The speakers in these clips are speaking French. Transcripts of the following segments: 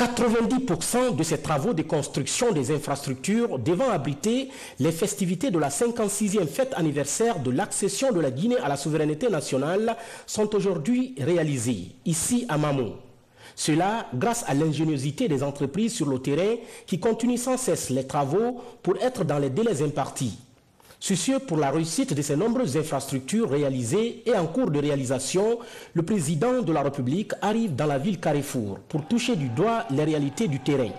90% de ces travaux de construction des infrastructures devant abriter les festivités de la 56e fête anniversaire de l'accession de la Guinée à la souveraineté nationale sont aujourd'hui réalisés ici à Mamou. Cela grâce à l'ingéniosité des entreprises sur le terrain qui continuent sans cesse les travaux pour être dans les délais impartis. Soucieux pour la réussite de ces nombreuses infrastructures réalisées et en cours de réalisation, le président de la République arrive dans la ville Carrefour pour toucher du doigt les réalités du terrain.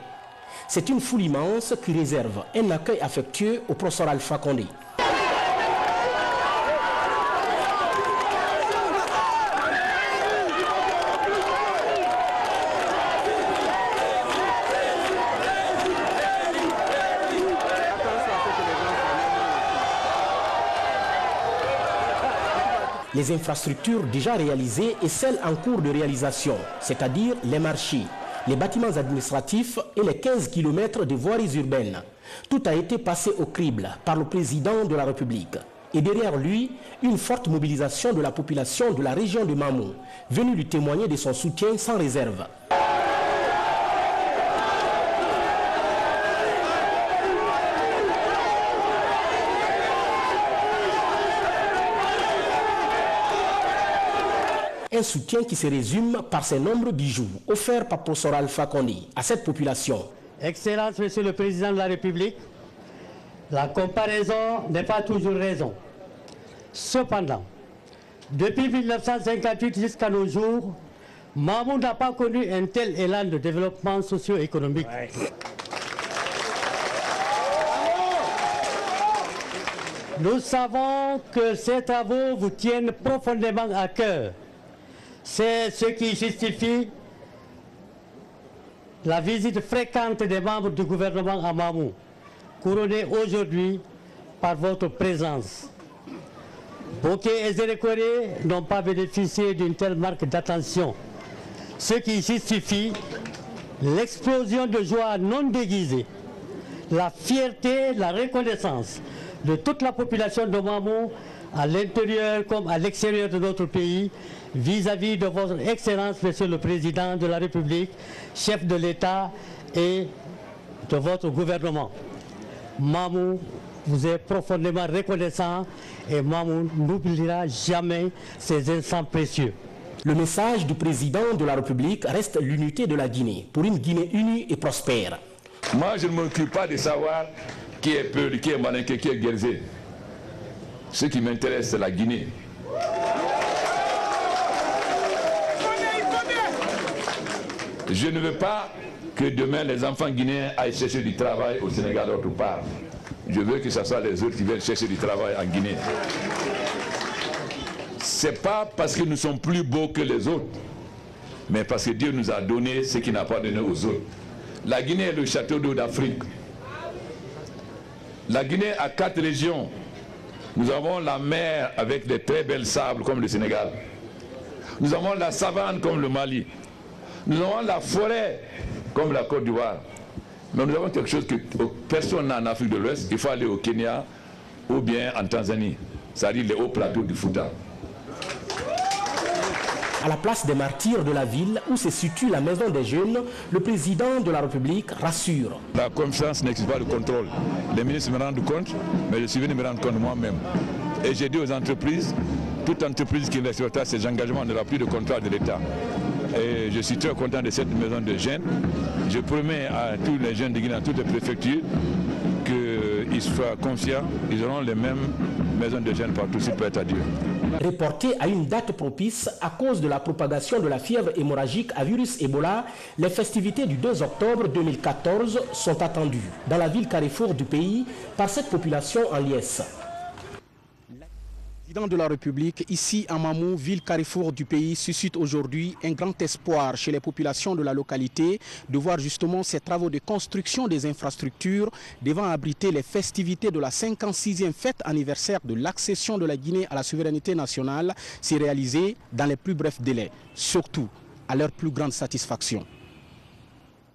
C'est une foule immense qui réserve un accueil affectueux au professeur Alpha Condé. Les infrastructures déjà réalisées et celles en cours de réalisation, c'est-à-dire les marchés, les bâtiments administratifs et les 15 km de voiries urbaines. Tout a été passé au crible par le président de la République. Et derrière lui, une forte mobilisation de la population de la région de Mamou, venue lui témoigner de son soutien sans réserve. Un soutien qui se résume par ces nombreux bijoux offerts par professeur Alpha Condé à cette population. Excellence, Monsieur le Président de la République, la comparaison n'est pas toujours raison. Cependant, depuis 1958 jusqu'à nos jours, Mamou n'a pas connu un tel élan de développement socio-économique. Ouais. Nous savons que ces travaux vous tiennent profondément à cœur. C'est ce qui justifie la visite fréquente des membres du gouvernement à Mamou, couronnée aujourd'hui par votre présence. Bokeh et Zérékoré n'ont pas bénéficié d'une telle marque d'attention, ce qui justifie l'explosion de joie non déguisée, la fierté, la reconnaissance de toute la population de Mamou, à l'intérieur comme à l'extérieur de notre pays, vis-à-vis de votre Excellence, Monsieur le Président de la République, chef de l'État et de votre gouvernement. Mamou vous est profondément reconnaissant et Mamou n'oubliera jamais ces instants précieux. Le message du président de la République reste l'unité de la Guinée, pour une Guinée unie et prospère. Moi, je ne m'occupe pas de savoir qui est Peul, qui est Malinké, qui est Guérzé. Ce qui m'intéresse, c'est la Guinée. Je ne veux pas que demain les enfants guinéens aillent chercher du travail au Sénégal autre part. Je veux que ce soit les autres qui viennent chercher du travail en Guinée. Ce n'est pas parce que nous sommes plus beaux que les autres, mais parce que Dieu nous a donné ce qu'il n'a pas donné aux autres. La Guinée est le château d'eau d'Afrique. La Guinée a 4 régions. Nous avons la mer avec des très belles sables comme le Sénégal. Nous avons la savane comme le Mali. Nous avons la forêt comme la Côte d'Ivoire. Mais nous avons quelque chose que personne n'a en Afrique de l'Ouest. Il faut aller au Kenya ou bien en Tanzanie. C'est-à-dire les hauts plateaux du Fouta. À la place des martyrs de la ville où se situe la maison des jeunes, le président de la République rassure. La confiance n'existe pas de contrôle. Les ministres me rendent compte, mais je suis venu me rendre compte moi-même. Et j'ai dit aux entreprises, toute entreprise qui ne respecte pas ses engagements n'aura plus de contrat de l'État. Et je suis très content de cette maison de jeunes. Je promets à tous les jeunes de Guinée, à toutes les préfectures, qu'ils soient confiants, ils auront les mêmes maisons de jeunes partout, s'il peut être à Dieu. Reporté à une date propice à cause de la propagation de la fièvre hémorragique à virus Ebola, les festivités du 2 octobre 2014 sont attendues dans la ville Carrefour du pays par cette population en liesse. Le président de la République, ici à Mamou, ville Carrefour du pays, suscite aujourd'hui un grand espoir chez les populations de la localité de voir justement ces travaux de construction des infrastructures devant abriter les festivités de la 56e fête anniversaire de l'accession de la Guinée à la souveraineté nationale s'y réaliser dans les plus brefs délais, surtout à leur plus grande satisfaction.